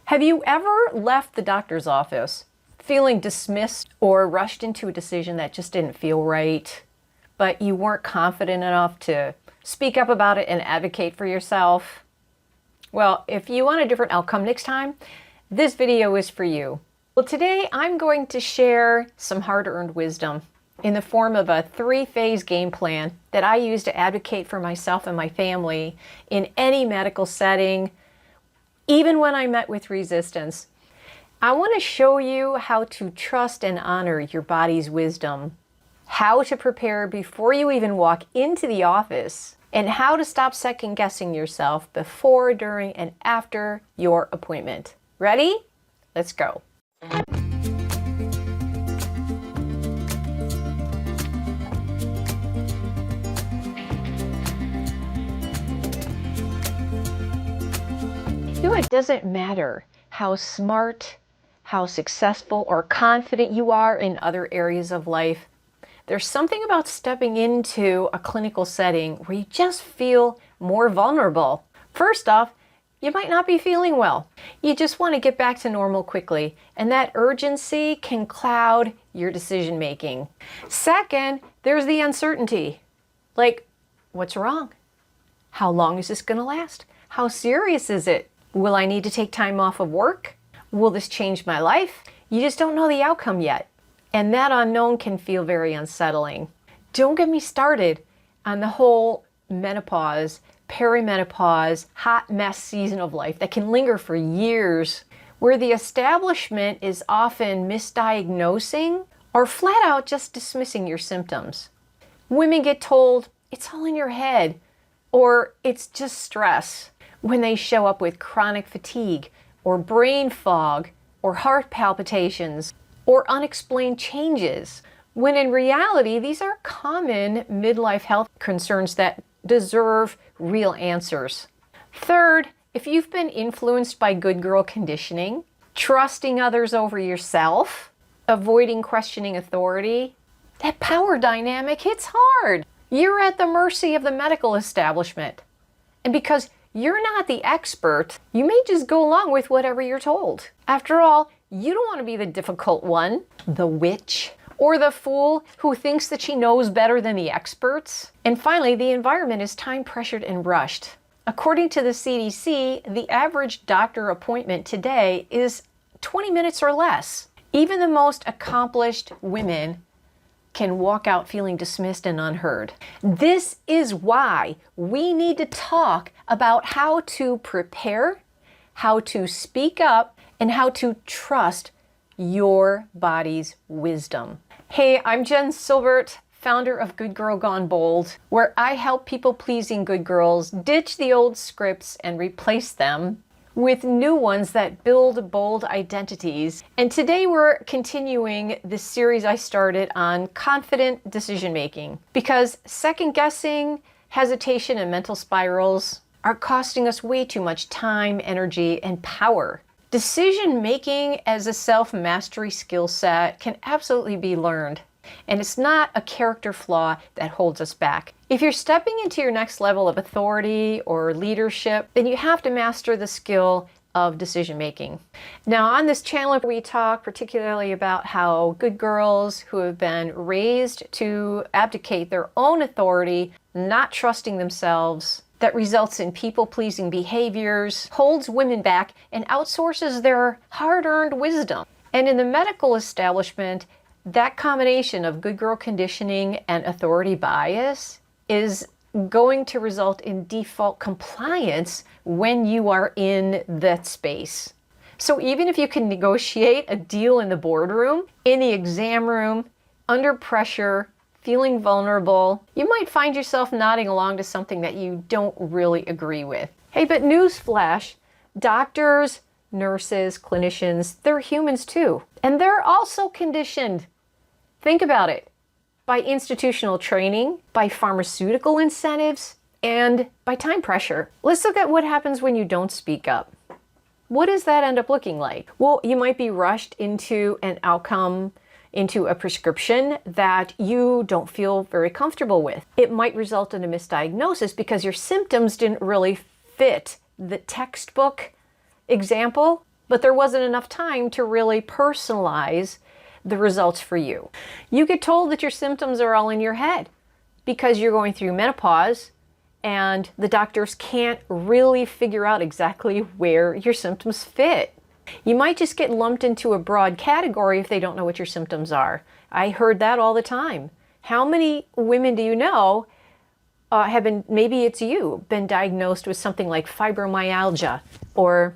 Have you ever left the doctor's office feeling dismissed or rushed into a decision that just didn't feel right, but you weren't confident enough to speak up about it and advocate for yourself? Well, if you want a different outcome next time, this video is for you. Well, today I'm going to share some hard-earned wisdom in the form of a 3-phase game plan that I use to advocate for myself and my family in any medical setting, even when I'm met with resistance. I want to show you how to trust and honor your body's wisdom, how to prepare before you even walk into the office, and how to stop second-guessing yourself before, during, and after your appointment. Ready? Let's go. It doesn't matter how smart, how successful, or confident you are in other areas of life. There's something about stepping into a clinical setting where you just feel more vulnerable. First off, you might not be feeling well. You just want to get back to normal quickly, and that urgency can cloud your decision making. Second, there's the uncertainty. Like, what's wrong? How long is this going to last? How serious is it? Will I need to take time off of work? Will this change my life? You just don't know the outcome yet. And that unknown can feel very unsettling. Don't get me started on the whole menopause, perimenopause, hot mess season of life that can linger for years, where the establishment is often misdiagnosing or flat out just dismissing your symptoms. Women get told it's all in your head or it's just stress when they show up with chronic fatigue or brain fog or heart palpitations or unexplained changes, when in reality these are common midlife health concerns that deserve real answers. Third, if you've been influenced by good girl conditioning, trusting others over yourself, avoiding questioning authority, that power dynamic hits hard. You're at the mercy of the medical establishment. And because you're not the expert, you may just go along with whatever you're told. After all, you don't want to be the difficult one, the witch, or the fool who thinks that she knows better than the experts. And finally, the environment is time-pressured and rushed. According to the CDC, the average doctor appointment today is 20 minutes or less. Even the most accomplished women can walk out feeling dismissed and unheard. This is why we need to talk about how to prepare, how to speak up, and how to trust your body's wisdom. Hey, I'm Jen Silbert, founder of Good Girl Gone Bold, where I help people-pleasing good girls ditch the old scripts and replace them with new ones that build bold identities. And today we're continuing this series I started on confident decision making, because second guessing, hesitation, and mental spirals are costing us way too much time, energy, and power. Decision making as a self-mastery skill set can absolutely be learned, and it's not a character flaw that holds us back. If you're stepping into your next level of authority or leadership, then you have to master the skill of decision making. Now, on this channel, we talk particularly about how good girls who have been raised to abdicate their own authority, not trusting themselves, that results in people-pleasing behaviors, holds women back, and outsources their hard-earned wisdom. And in the medical establishment, that combination of good girl conditioning and authority bias is going to result in default compliance when you are in that space. So even if you can negotiate a deal in the boardroom, in the exam room, under pressure, feeling vulnerable, you might find yourself nodding along to something that you don't really agree with. Hey, but newsflash, doctors, nurses, clinicians, they're humans too. And they're also conditioned. Think about it. By institutional training, by pharmaceutical incentives, and by time pressure. Let's look at what happens when you don't speak up. What does that end up looking like? Well, you might be rushed into an outcome, into a prescription that you don't feel very comfortable with. It might result in a misdiagnosis because your symptoms didn't really fit the textbook example. but there wasn't enough time to really personalize the results for you. You get told that your symptoms are all in your head because you're going through menopause and the doctors can't really figure out exactly where your symptoms fit. You might just get lumped into a broad category if they don't know what your symptoms are. I heard that all the time. How many women do you know have been, maybe it's you, been diagnosed with something like fibromyalgia or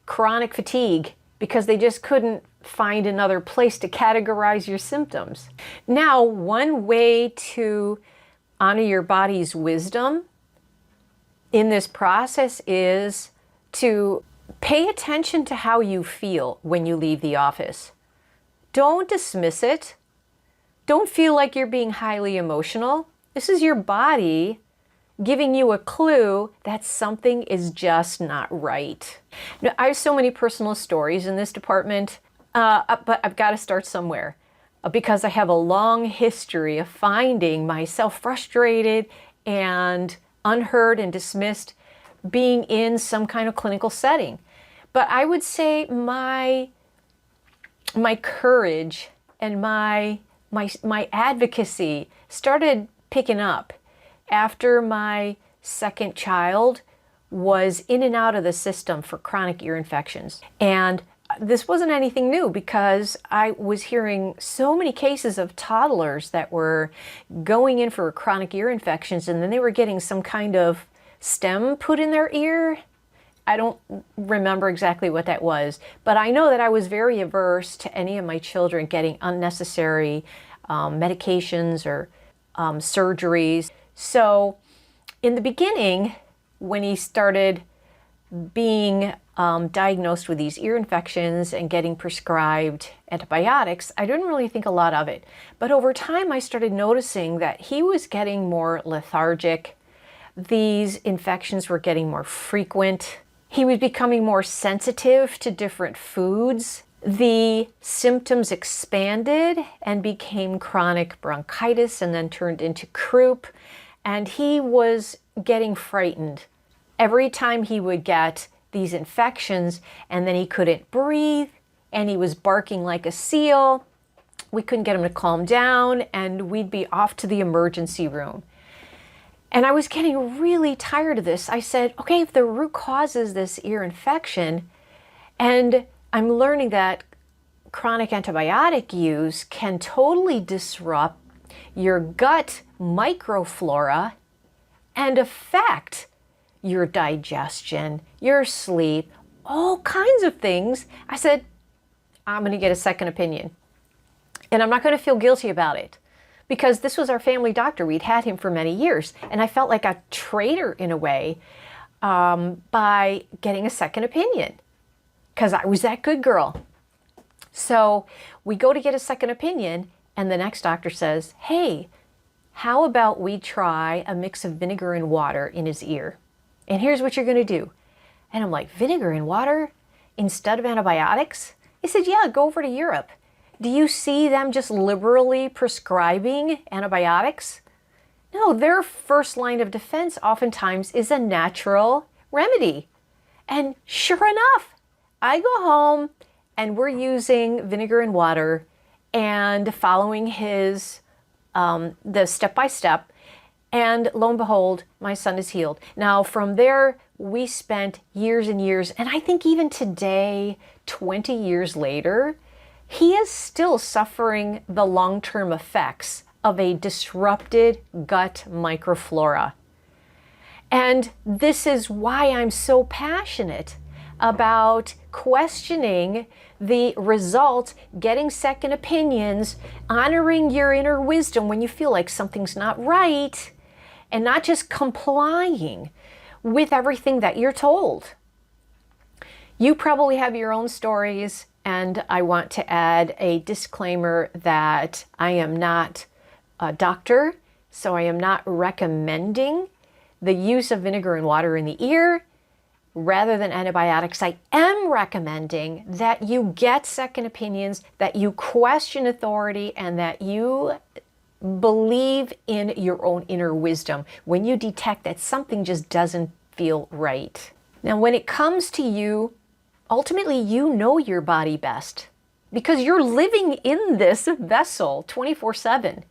chronic fatigue because they just couldn't find another place to categorize your symptoms? Now, one way to honor your body's wisdom in this process is to pay attention to how you feel when you leave the office. Don't dismiss it. Don't feel like you're being highly emotional. This is your body giving you a clue that something is just not right. Now, I have so many personal stories in this department, but I've got to start somewhere because I have a long history of finding myself frustrated and unheard and dismissed being in some kind of clinical setting. But I would say my courage and my advocacy started picking up after my second child was in and out of the system for chronic ear infections. And this wasn't anything new because I was hearing so many cases of toddlers that were going in for chronic ear infections and then they were getting some kind of stem put in their ear. I don't remember exactly what that was, but I know that I was very averse to any of my children getting unnecessary medications or surgeries. So in the beginning, when he started being diagnosed with these ear infections and getting prescribed antibiotics, I didn't really think a lot of it. But over time, I started noticing that he was getting more lethargic. These infections were getting more frequent. He was becoming more sensitive to different foods. The symptoms expanded and became chronic bronchitis and then turned into croup. And he was getting frightened every time he would get these infections, and then he couldn't breathe and he was barking like a seal. We couldn't get him to calm down and we'd be off to the emergency room. And I was getting really tired of this. I said, okay, if the root cause is this ear infection, and I'm learning that chronic antibiotic use can totally disrupt your gut microflora and affect your digestion, your sleep, all kinds of things. I said, I'm going to get a second opinion. And I'm not going to feel guilty about it because this was our family doctor. We'd had him for many years. And I felt like a traitor in a way by getting a second opinion because I was that good girl. So we go to get a second opinion and the next doctor says, hey, how about we try a mix of vinegar and water in his ear? And here's what you're going to do. And I'm like, vinegar and water instead of antibiotics? He said, yeah, go over to Europe. Do you see them just liberally prescribing antibiotics? No, their first line of defense oftentimes is a natural remedy. And sure enough, I go home and we're using vinegar and water and following his, the step-by-step. And lo and behold, my son is healed. Now, from there, we spent years and years, and I think even today, 20 years later, he is still suffering the long-term effects of a disrupted gut microflora. And this is why I'm so passionate about questioning the results, getting second opinions, honoring your inner wisdom when you feel like something's not right, and not just complying with everything that you're told. You probably have your own stories, and I want to add a disclaimer that I am not a doctor, so I am not recommending the use of vinegar and water in the ear rather than antibiotics. I am recommending that you get second opinions, that you question authority, and that you believe in your own inner wisdom when you detect that something just doesn't feel right. Now, when it comes to you Ultimately, you know your body best because you're living in this vessel 24/7.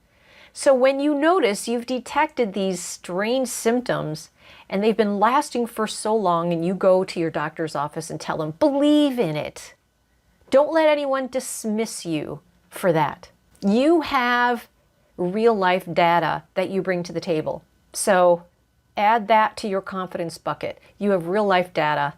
So when you notice you've detected these strange symptoms and they've been lasting for so long, and you go to your doctor's office and tell them, believe in it. Don't let anyone dismiss you for that. You have real life data that you bring to the table. So add that to your confidence bucket. You have real life data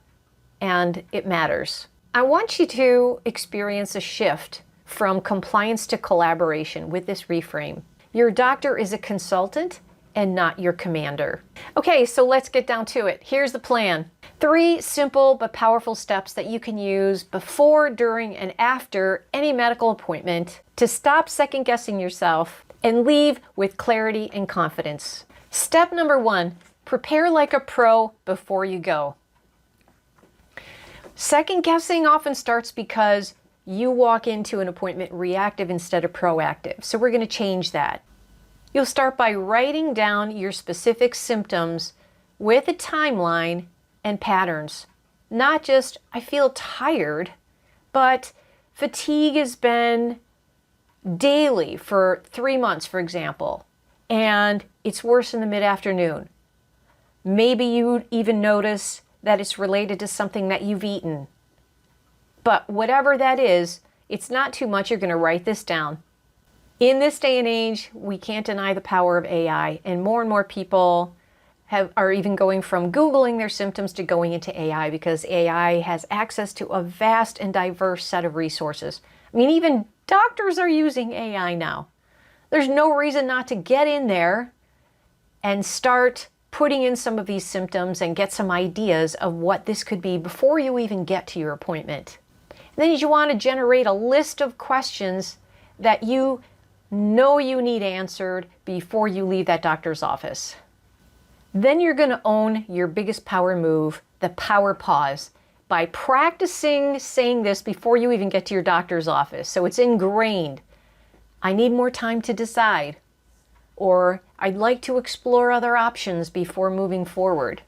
and it matters. I want you to experience a shift from compliance to collaboration with this reframe. Your doctor is a consultant and not your commander. Okay, so let's get down to it. Here's the plan. 3 simple but powerful steps that you can use before, during, and after any medical appointment to stop second guessing yourself and leave with clarity and confidence. Step number 1, prepare like a pro before you go. Second guessing often starts because you walk into an appointment reactive instead of proactive. So we're going to change that. You'll start by writing down your specific symptoms with a timeline and patterns. Not just, I feel tired, but fatigue has been daily for 3 months, for example, and it's worse in the mid-afternoon. Maybe you even notice that it's related to something that you've eaten. But whatever that is, it's not too much. You're going to write this down. In this day and age, we can't deny the power of AI, and more people are even going from Googling their symptoms to going into AI because AI has access to a vast and diverse set of resources. I mean, even doctors are using AI now. There's no reason not to get in there and start putting in some of these symptoms and get some ideas of what this could be before you even get to your appointment. And then you want to generate a list of questions that you know you need answered before you leave that doctor's office. Then you're going to own your biggest power move, the power pause, by practicing saying this before you even get to your doctor's office. So it's ingrained. I need more time to decide. Or I'd like to explore other options before moving forward.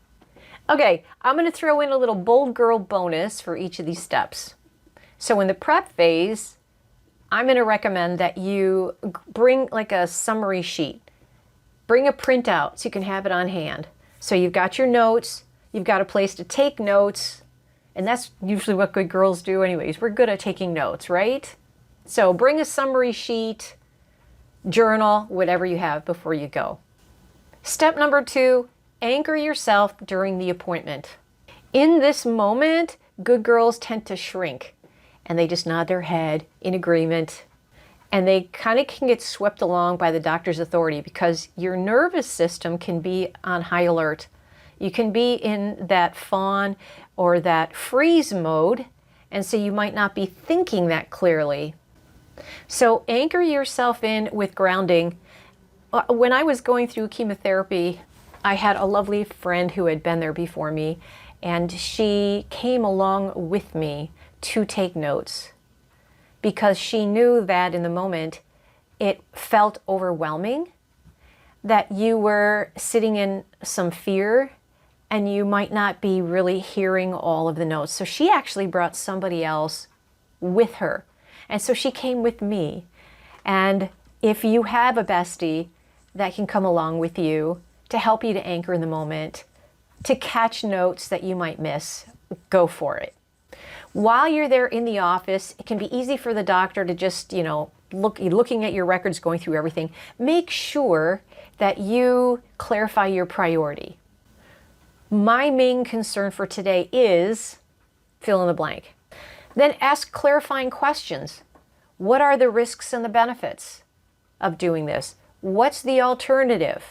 Okay, I'm going to throw in a little bold girl bonus for each of these steps. So in the prep phase, I'm going to recommend that you bring like a summary sheet. Bring a printout so you can have it on hand. So you've got your notes, you've got a place to take notes, and that's usually what good girls do anyways. We're good at taking notes, right? So bring a summary sheet, journal, whatever you have before you go. Step number 2, anchor yourself during the appointment. In this moment, good girls tend to shrink and they just nod their head in agreement, and they kind of can get swept along by the doctor's authority because your nervous system can be on high alert. You can be in that fawn or that freeze mode, and so you might not be thinking that clearly. So anchor yourself in with grounding. When I was going through chemotherapy, I had a lovely friend who had been there before me, and she came along with me to take notes because she knew that in the moment it felt overwhelming, that you were sitting in some fear and you might not be really hearing all of the notes. So she actually brought somebody else with her. And so she came with me. And if you have a bestie that can come along with you to help you to anchor in the moment, to catch notes that you might miss, go for it. While you're there in the office, it can be easy for the doctor to just, looking at your records, going through everything. Make sure that you clarify your priority. My main concern for today is fill in the blank. Then ask clarifying questions. What are the risks and the benefits of doing this? What's the alternative?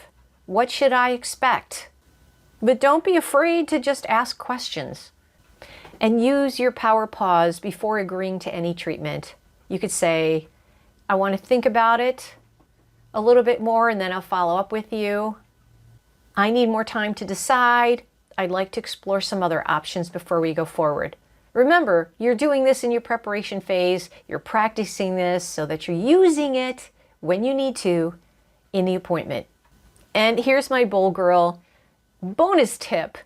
What should I expect? But don't be afraid to just ask questions. And use your power pause before agreeing to any treatment. You could say, I want to think about it a little bit more and then I'll follow up with you. I need more time to decide. I'd like to explore some other options before we go forward. Remember, you're doing this in your preparation phase. You're practicing this so that you're using it when you need to in the appointment. And here's my bold girl bonus tip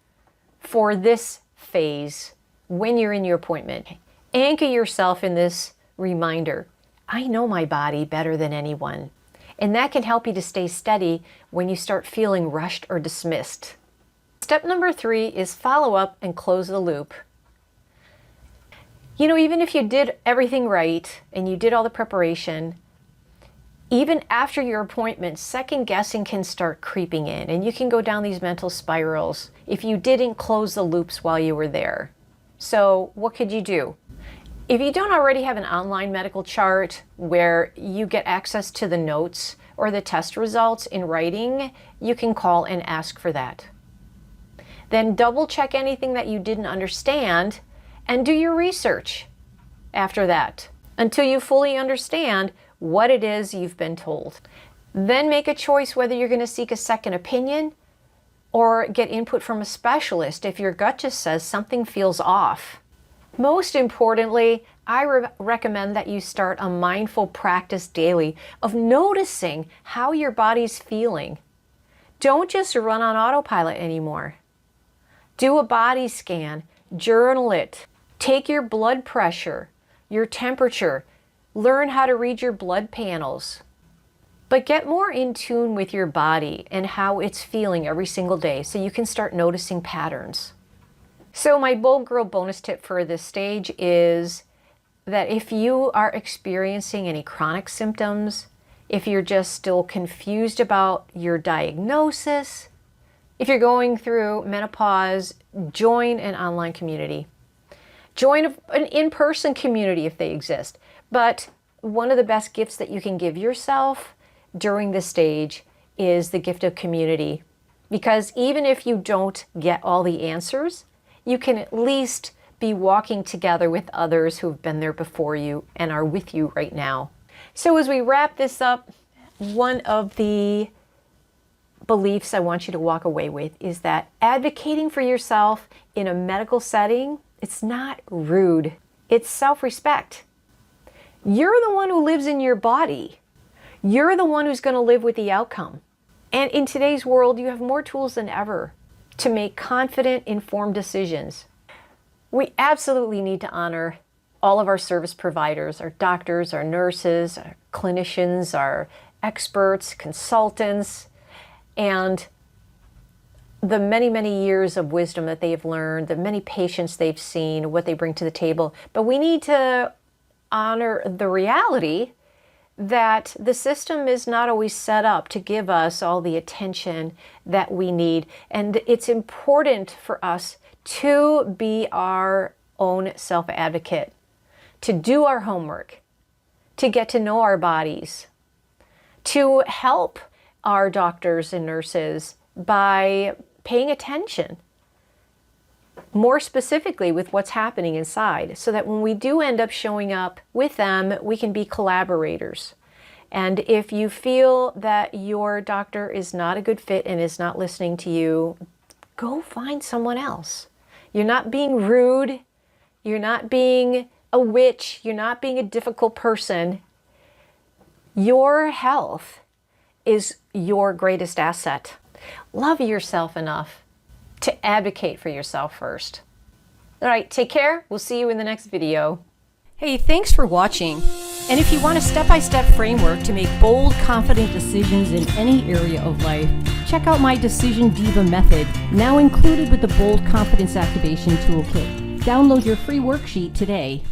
for this phase when you're in your appointment. Anchor yourself in this reminder. I know my body better than anyone. And that can help you to stay steady when you start feeling rushed or dismissed. Step number 3 is follow up and close the loop. You know, even if you did everything right and you did all the preparation, even after your appointment, second guessing can start creeping in, and you can go down these mental spirals if you didn't close the loops while you were there. So what could you do? If you don't already have an online medical chart where you get access to the notes or the test results in writing, you can call and ask for that. Then double check anything that you didn't understand and do your research after that until you fully understand what it is you've been told. Then make a choice whether you're going to seek a second opinion or get input from a specialist if your gut just says something feels off. Most importantly, I recommend that you start a mindful practice daily of noticing how your body's feeling. Don't just run on autopilot anymore. Do a body scan, journal it, take your blood pressure, your temperature, learn how to read your blood panels. But get more in tune with your body and how it's feeling every single day so you can start noticing patterns. So my Bold Girl bonus tip for this stage is that if you are experiencing any chronic symptoms, if you're just still confused about your diagnosis, if you're going through menopause, join an online community. Join an in-person community if they exist. But one of the best gifts that you can give yourself during this stage is the gift of community. Because even if you don't get all the answers, you can at least be walking together with others who've been there before you and are with you right now. So as we wrap this up, one of the beliefs I want you to walk away with is that advocating for yourself in a medical setting, it's not rude. It's self-respect. You're the one who lives in your body. You're the one who's going to live with the outcome. And in today's world, you have more tools than ever to make confident, informed decisions. We absolutely need to honor all of our service providers, our doctors, our nurses, our clinicians, our experts, consultants, and the many, many years of wisdom that they have learned, the many patients they've seen, what they bring to the table. But we need to honor the reality that the system is not always set up to give us all the attention that we need. And it's important for us to be our own self-advocate, to do our homework, to get to know our bodies, to help our doctors and nurses by paying attention more specifically with what's happening inside, so that when we do end up showing up with them, we can be collaborators. And if you feel that your doctor is not a good fit and is not listening to you, go find someone else. You're not being rude. You're not being a witch. You're not being a difficult person. Your health is your greatest asset. Love yourself enough to advocate for yourself first. All right, take care. We'll see you in the next video. Hey, thanks for watching. And if you want a step-by-step framework to make bold, confident decisions in any area of life, check out my Decision Diva method, now included with the Bold Confidence Activation Toolkit. Download your free worksheet today.